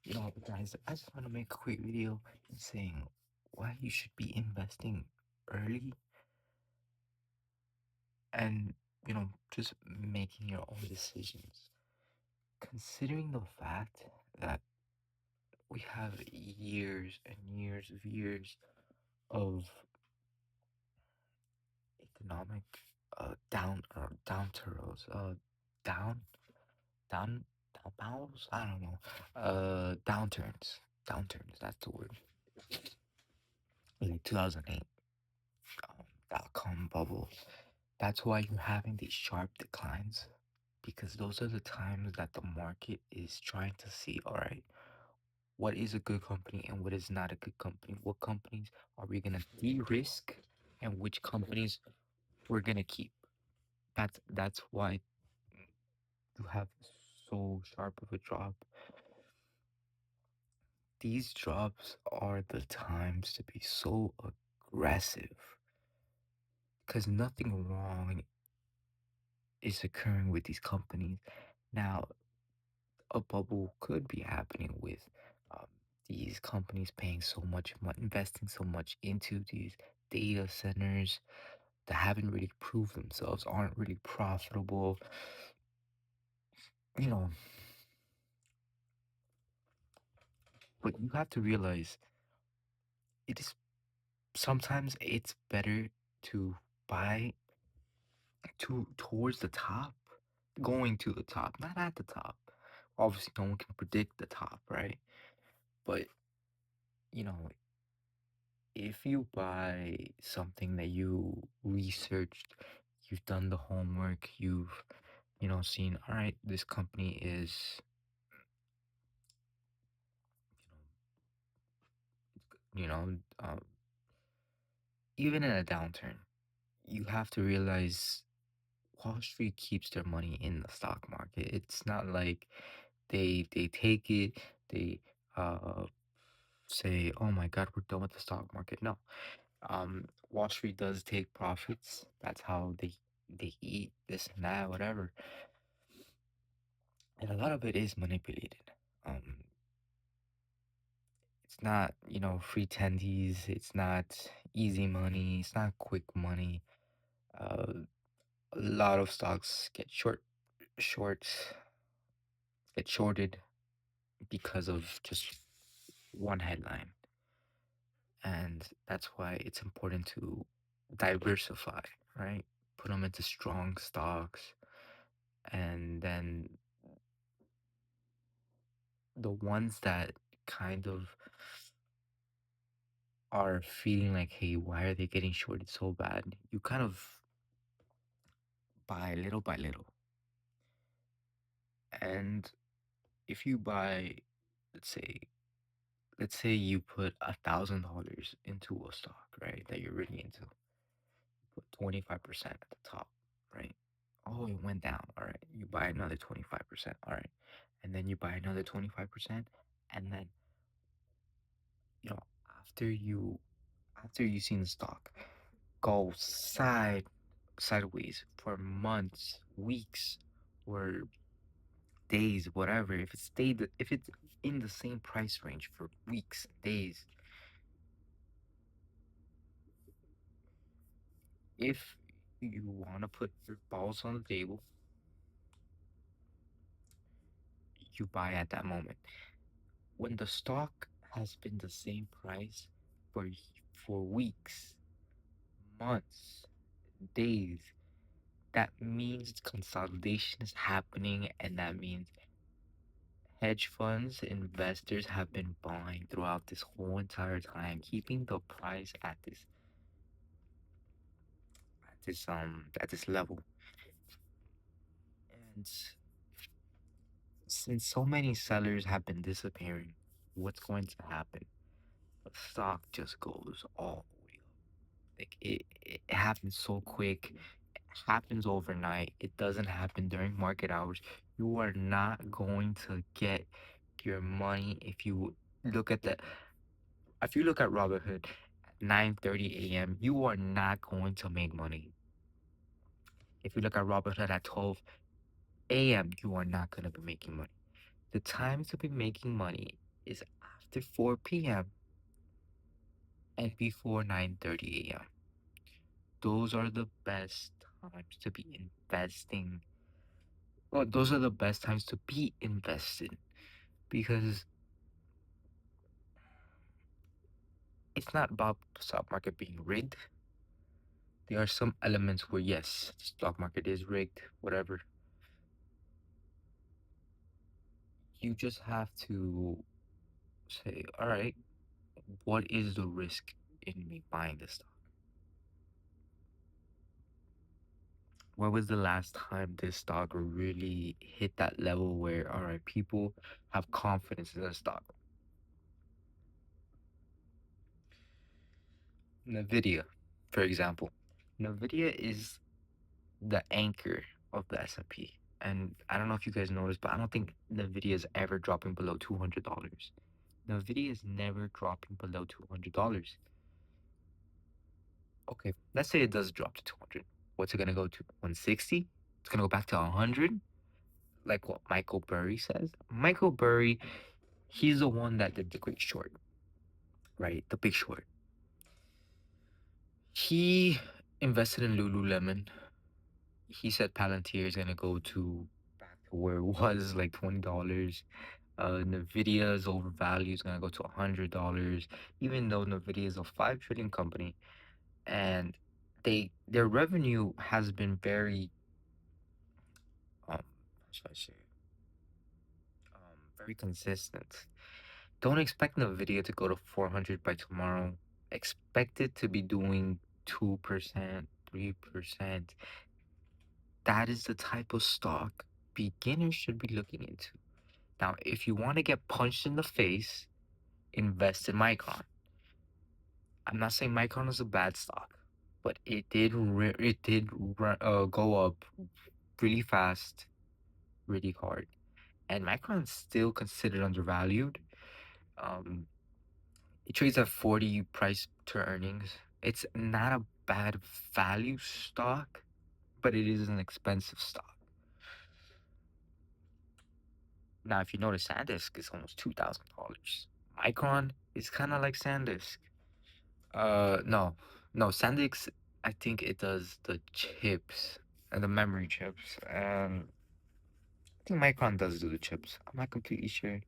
Guys, I just want to make a quick video saying why you should be investing early and, just making your own decisions. Considering the fact that we have years and years of economic downturns, down, down, downfalls, I don't know, downturns, that's the word, like 2008, dot-com bubble. That's why you're having these sharp declines because those are the times that the market is trying to see, all right, what is a good company and what is not a good company? What companies are we gonna de-risk and which companies we're gonna keep? That's why you have so sharp of a drop. These drops are the times to be so aggressive because nothing wrong is occurring with these companies. Now, a bubble could be happening with um, these companies paying so much money, investing so much into these data centers that haven't really proved themselves, aren't really profitable. You know, but you have to realize it is sometimes it's better to buy towards the top, going to the top, not at the top. Obviously, no one can predict the top, right? But you know, if you buy something that you researched, you've done the homework, you've, seen, all right, this company is, you know, you know, even in a downturn, you have to realize Wall Street keeps their money in the stock market. It's not like they take it, they uh say, oh my God, we're done with the stock market. No, Wall Street does take profits. That's how they eat this and that, whatever. And a lot of it is manipulated. Um, it's not, free tendies. It's not easy money. It's not quick money. Uh, a lot of stocks short, get shorted because of just one headline. And that's why it's important to diversify, right? Put them into strong stocks, and then the ones that kind of are feeling like, hey, why are they getting shorted so bad? You kind of buy little by little. And if you buy, let's say, you put $1,000 into a stock, right? That you're really into. Put 25% at the top, right? Oh, it went down. All right. You buy another 25%. All right. And then you buy another 25%. And then, you know, after you seen the stock go sideways for months, weeks, or days, whatever. If it's in the same price range for weeks, days, if you want to put your balls on the table, you buy at that moment. When the stock has been the same price for weeks, months, days, that means consolidation is happening, and that means hedge funds, investors have been buying throughout this whole entire time, keeping the price at this level. And since so many sellers have been disappearing, what's going to happen? The stock just goes all the way up. Like it happens so quick, it happens overnight. It doesn't happen during market hours. You are not going to get your money if you look at Robinhood at 9:30 a.m., you are not going to make money. If you look at Robinhood at 12 a.m., you are not going to be making money. The time to be making money is after 4 p.m. and before 9:30 a.m. Those are the best times to be investing. Well, those are the best times to be invested because it's not about the stock market being rigged. There are some elements where yes, the stock market is rigged, whatever. You just have to say, all right, what is the risk in me buying this stock? When was the last time this stock really hit that level where, all right, people have confidence in the stock? Nvidia, for example. Nvidia is the anchor of the S&P. And I don't know if you guys noticed, but I don't think Nvidia is ever dropping below $200. Nvidia is never dropping below $200. Okay, let's say it does drop to 200. What's it gonna go to? 160? It's gonna go back to 100? Like what Michael Burry says? Michael Burry, he's the one that did the Great Short, right? The Big Short. He invested in Lululemon. He said Palantir is gonna go to back to where it was, like $20. Nvidia's overvalue is gonna go to $100, even though Nvidia is a 5 trillion company, and their revenue has been very how should I say very consistent. Don't expect Nvidia to go to 400 by tomorrow. Expect it to be doing 2%, 3%. That is the type of stock beginners should be looking into. Now, if you want to get punched in the face, invest in Micron. I'm not saying Micron is a bad stock, but it did go up really fast, really hard, and Micron's still considered undervalued. Um, it trades at 40 price to earnings. It's not a bad value stock, but it is an expensive stock. Now, if you notice, SanDisk is almost $2,000. Micron is kind of like SanDisk. No, no, SanDisk, I think it does the chips and the memory chips, and I think Micron does do the chips. I'm not completely sure.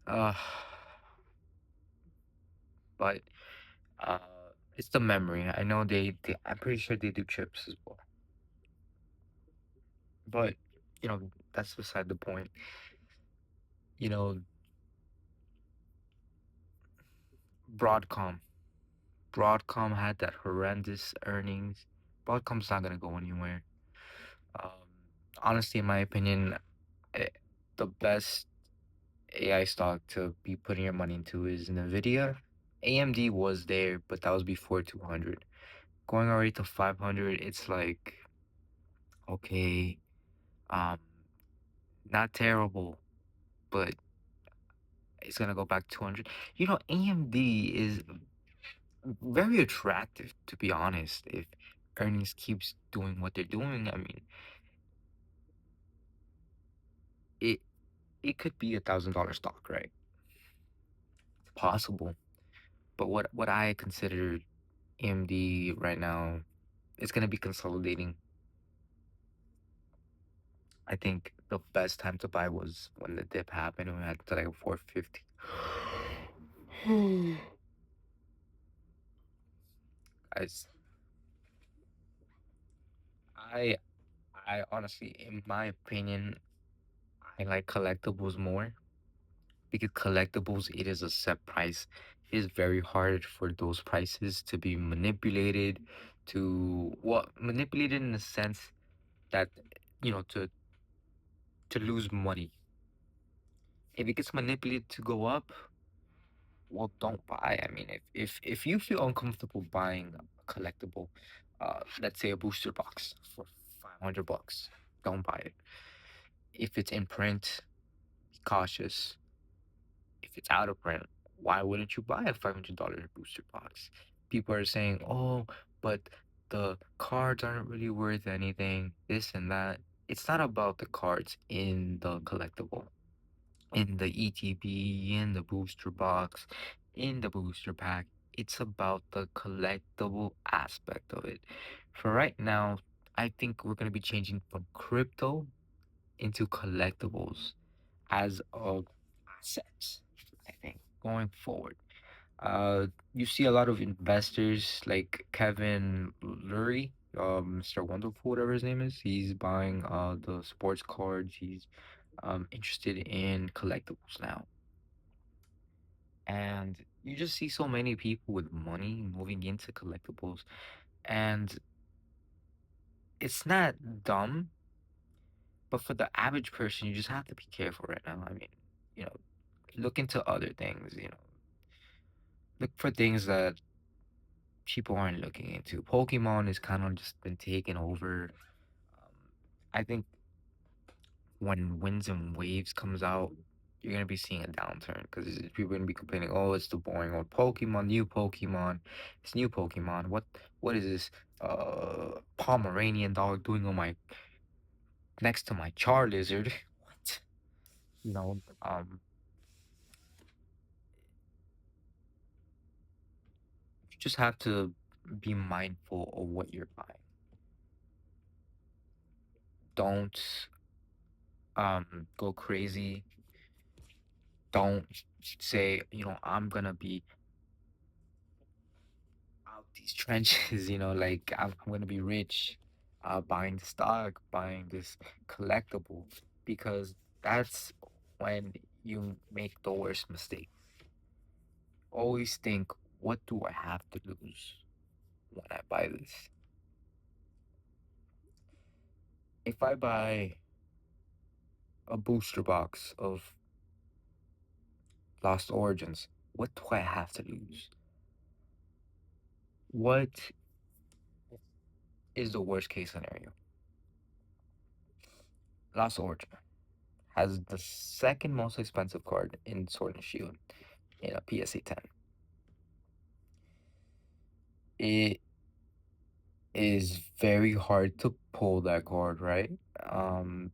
Uh, but uh, it's the memory. I know I'm pretty sure they do chips as well. But that's beside the point. You know, Broadcom. Broadcom had that horrendous earnings. Broadcom's not gonna go anywhere. Um, Honestly, in my opinion, eh, the best AI stock to be putting your money into is Nvidia. AMD was there, but that was before 200. Going already to 500, it's like okay, um, not terrible, but it's gonna go back 200. AMD is very attractive, to be honest. If earnings keeps doing what they're doing, I mean, it it could be $1,000 stock, right? It's possible. But what I consider AMD right now, it's gonna be consolidating. I think the best time to buy was when the dip happened when we had to like 450. Guys, I I honestly, in my opinion, I like collectibles more because collectibles, it is a set price. It is very hard for those prices to be manipulated manipulated in the sense that to lose money. If it gets manipulated to go up, well, don't buy. I mean, if you feel uncomfortable buying a collectible, let's say a booster box for $500, don't buy it. If it's in print, be cautious. If it's out of print, why wouldn't you buy a $500 booster box? People are saying, oh, but the cards aren't really worth anything, this and that. It's not about the cards in the collectible. in the ETB, in the booster box, in the booster pack. It's about the collectible aspect of it. For right now, I think we're going to be changing from crypto into collectibles as of assets, I think, going forward. You see a lot of investors like Kevin Lurie, Mr. Wonderful, whatever his name is. He's buying the sports cards. He's interested in collectibles now. And you just see so many people with money moving into collectibles. And it's not dumb, but for the average person, you just have to be careful right now. I mean, you know, look into other things, look for things that people aren't looking into. Pokemon has kind of just been taken over. I think when Winds and Waves comes out, you're gonna be seeing a downturn because people are gonna be complaining, oh, it's the boring old Pokemon, new Pokemon, it's new Pokemon. What is this Pomeranian dog doing on my next to my Charizard? What? You know, you just have to be mindful of what you're buying. Don't go crazy. Don't say, I'm gonna be out these trenches, like I'm gonna be rich, buying the stock, buying this collectible, because that's when you make the worst mistake. Always think, what do I have to lose when I buy this? If I buy a booster box of Lost Origins, what do I have to lose? What is the worst case scenario? Lost Origin has the second most expensive card in Sword and Shield in a PSA 10. It is very hard to pull that card, right? Um,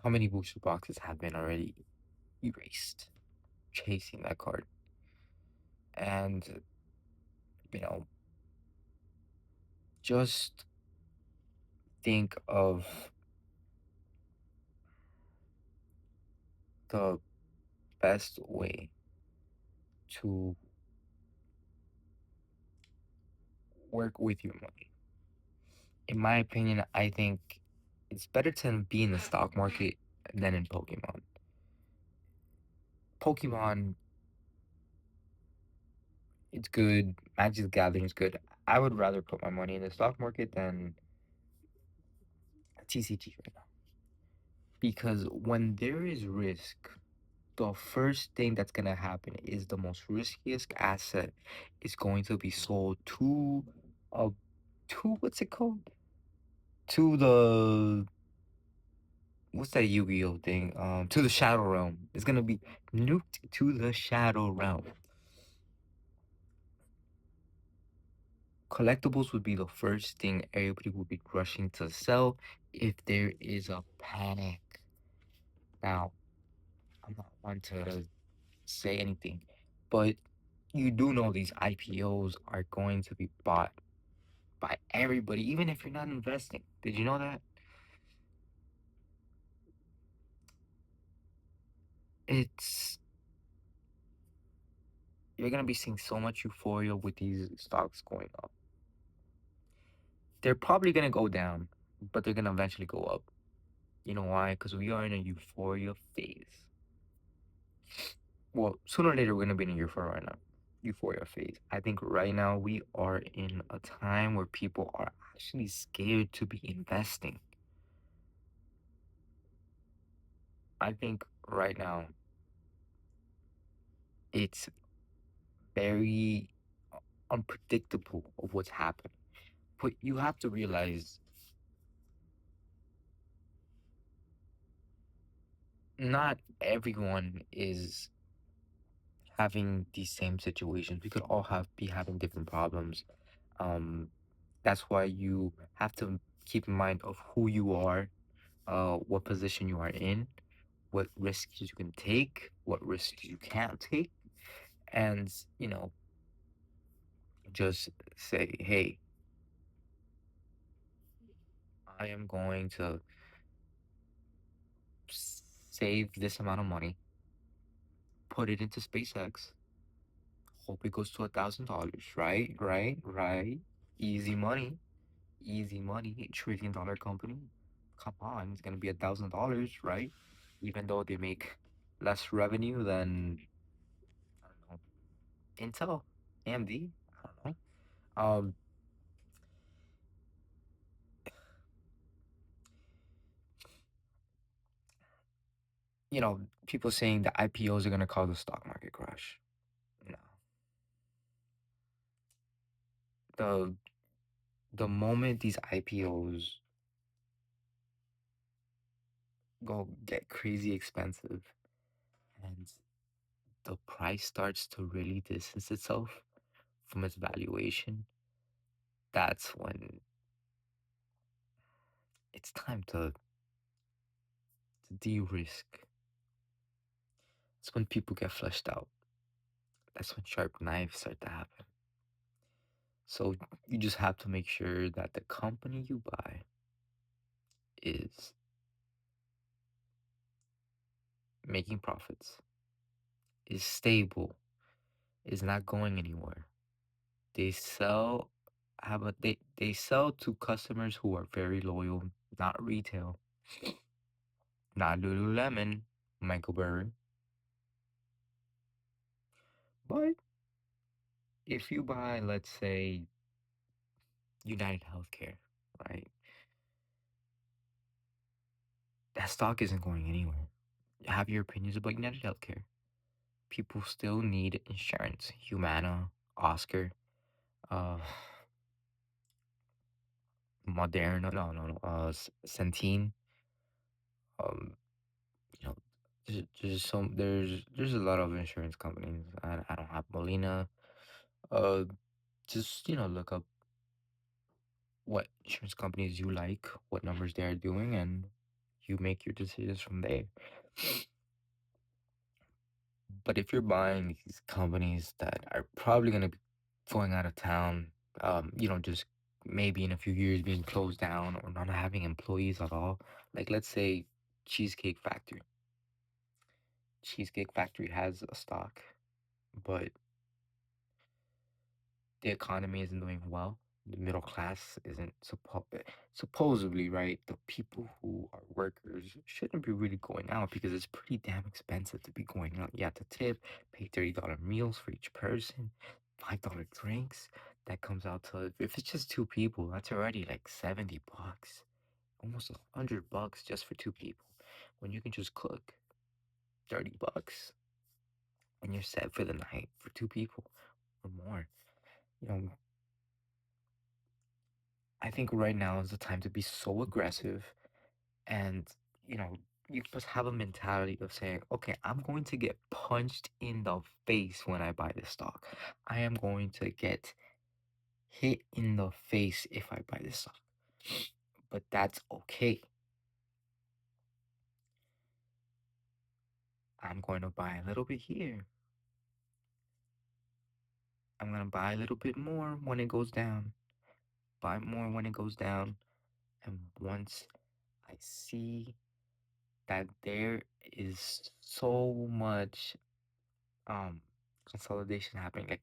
how many booster boxes have been already erased chasing that card? And, you know, just think of the best way to work with your money. In my opinion, I think it's better to be in the stock market than in Pokemon. Pokemon, it's good. Magic the Gathering is good. I would rather put my money in the stock market than TCG right now. Because when there is risk, the first thing that's gonna happen is the most riskiest asset is going to be sold uh to what's it called? To the what's that Yu-Gi-Oh thing? To the Shadow Realm. It's gonna be nuked to the Shadow Realm. Collectibles would be the first thing everybody would be rushing to sell if there is a panic. Now, I'm not one to say anything, but you do know these IPOs are going to be bought by everybody, even if you're not investing. Did you know that? It's you're gonna be seeing so much euphoria with these stocks going up. They're probably gonna go down, but they're gonna eventually go up. You know why? Because we are in a euphoria phase. Well, sooner or later we're gonna be in a euphoria phase. I think right now we are in a time where people are actually scared to be investing. I think right now it's very unpredictable of what's happening. But you have to realize not everyone is having these same situations. We could all be having different problems. Um, that's why you have to keep in mind of who you are, what position you are in, what risks you can take, what risks you can't take, and just say, hey, I am going to save this amount of money, put it into SpaceX, hope it goes to $1,000, right? Right? Right? Easy money. Easy money. $1 trillion company. Come on, it's gonna be $1,000, right? Even though they make less revenue than, I don't know, Intel, AMD. I don't know. Um, people saying the IPOs are gonna cause the stock market crash. No. The the moment these IPOs go get crazy expensive and the price starts to really distance itself from its valuation, that's when it's time to de-risk. That's when people get fleshed out. That's when sharp knives start to happen. So you just have to make sure that the company you buy is making profits, is stable, is not going anywhere. They sell they sell to customers who are very loyal, not retail, not Lululemon, Michael Burry. But if you buy, let's say, United Healthcare, right? That stock isn't going anywhere. Have your opinions about United Healthcare. People still need insurance. Humana, Oscar, uh, Moderna, no, Centene. Um, you know, there's a lot of insurance companies. I don't have Molina. Uh, just look up what insurance companies you like, what numbers they are doing, and you make your decisions from there. But if you're buying these companies that are probably going to be going out of town, just maybe in a few years being closed down or not having employees at all, like let's say Cheesecake Factory. Cheesecake Factory has a stock, but the economy isn't doing well. The middle class isn't supposedly, right? The people who are workers shouldn't be really going out because it's pretty damn expensive to be going out. You have to tip, pay $30 meals for each person, $5 drinks. That comes out to, if it's just two people, that's already like $70, almost $100 just for two people. When you can just cook $30 and you're set for the night for two people or more. You know, I think right now is the time to be so aggressive and, you know, you must have a mentality of saying, okay, I'm going to get punched in the face when I buy this stock. I am going to get hit in the face if I buy this stock. But that's okay. I'm going to buy a little bit here. I'm going to buy a little bit more when it goes down. Buy more when it goes down. And once I see that there is so much consolidation happening, like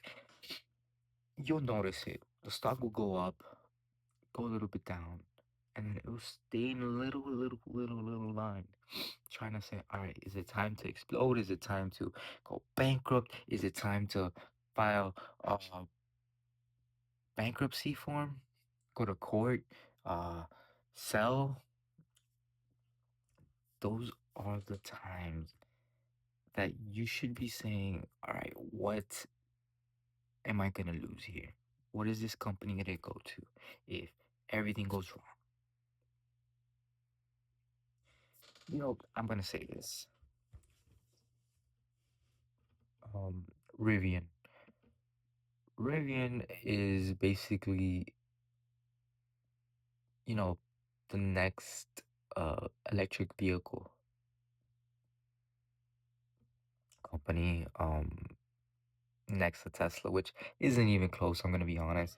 you'll notice it. The stock will go up, go a little bit down, and then it will stay in a little line, trying to say, all right, is it time to explode? Is it time to go bankrupt? Is it time to file a bankruptcy form? Go to court? Uh, sell? Those are the times that you should be saying, all right, what am I gonna lose here? What is this company gonna go to if everything goes wrong? I'm gonna say this. Um, Rivian. Rivian is basically, you know, the next electric vehicle. company next to Tesla, which isn't even close, I'm gonna be honest.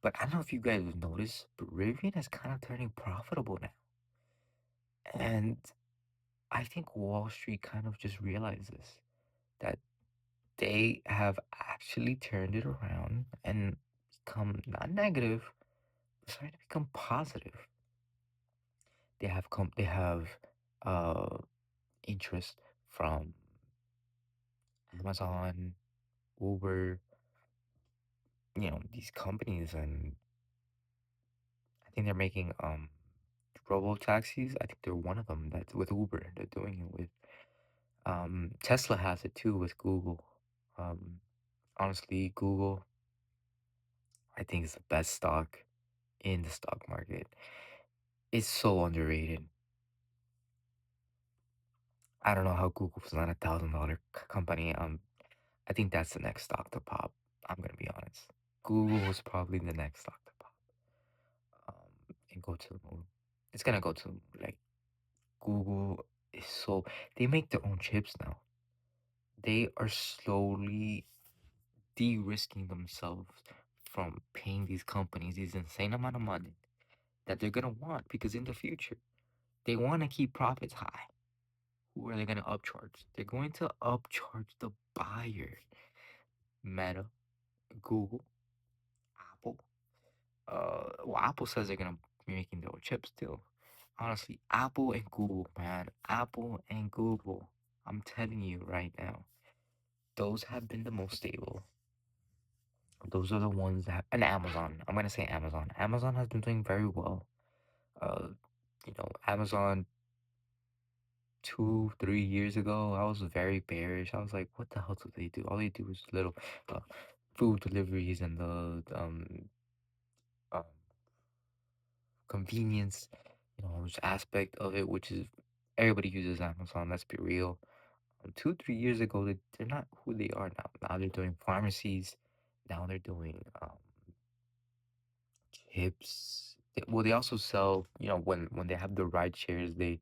But I don't know if you guys have noticed, but Rivian is kind of turning profitable now. And I think Wall Street kind of just realized this, that they have actually turned it around and become not negative, but starting to become positive. They have uh interest from Amazon, Uber, these companies, and I think they're making robo taxis. I think they're one of them that's with Uber. They're doing it with Tesla has it too with Google. Um Honestly, Google I think is the best stock in the stock market. It's so underrated. I don't know how Google's not $1,000 company. I think that's the next stock to pop. I'm gonna be honest. Google is probably the next stock to pop. And go to the moon. It's gonna go to the moon. Like Google is so they make their own chips now. They are slowly de-risking themselves from paying these companies these insane amount of money that they're gonna want because in the future they want to keep profits high. Who are they gonna upcharge? They're going to upcharge the buyer. Meta, Google, Apple. Well, Apple says they're gonna be making their own chips too. Honestly, Apple and Google, man, Apple and Google. I'm telling you right now, those have been the most stable. Those are the ones that, and Amazon. I'm gonna say Amazon. Amazon has been doing very well. Uh, Amazon 2, 3 years ago, I was very bearish. I was like, what the hell do they do? All they do is little uh, food deliveries and the um, convenience, which aspect of it, which is everybody uses Amazon. Let's be real. 2, 3 years ago, they're not who they are now. Now they're doing pharmacies. Now they're doing chips. Well, they also sell. When they have the ride shares, they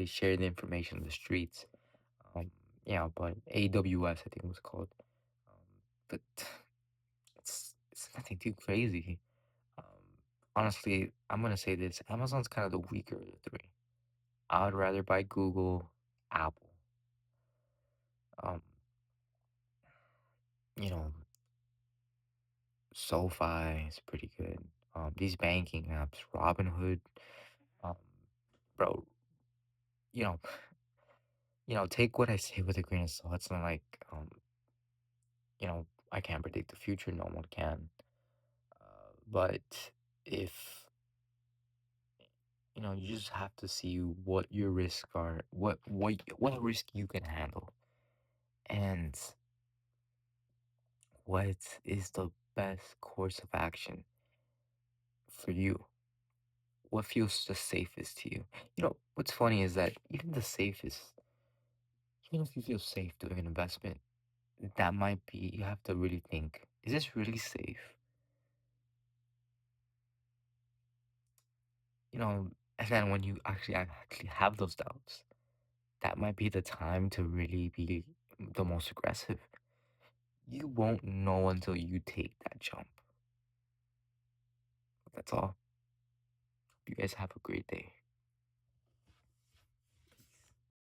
share the information in the streets. Um, yeah, but AWS, I think it was called. But it's nothing too crazy. Honestly, I'm gonna say this: Amazon's kind of the weaker of the three. I would rather buy Google, Apple. Um, you know, SoFi is pretty good. These banking apps, Robinhood, um, bro. You know, take what I say with a grain of salt. It's not like I can't predict the future. No one can. But if you just have to see what your risks are, what risk you can handle, and what is the best course of action for you. What feels the safest to you? What's funny is that even the safest, even if you feel safe doing an investment, that might be you have to really think, is this really safe? And then when you actually have those doubts, that might be the time to really be the most aggressive. You won't know until you take that jump. That's all. You guys have a great day.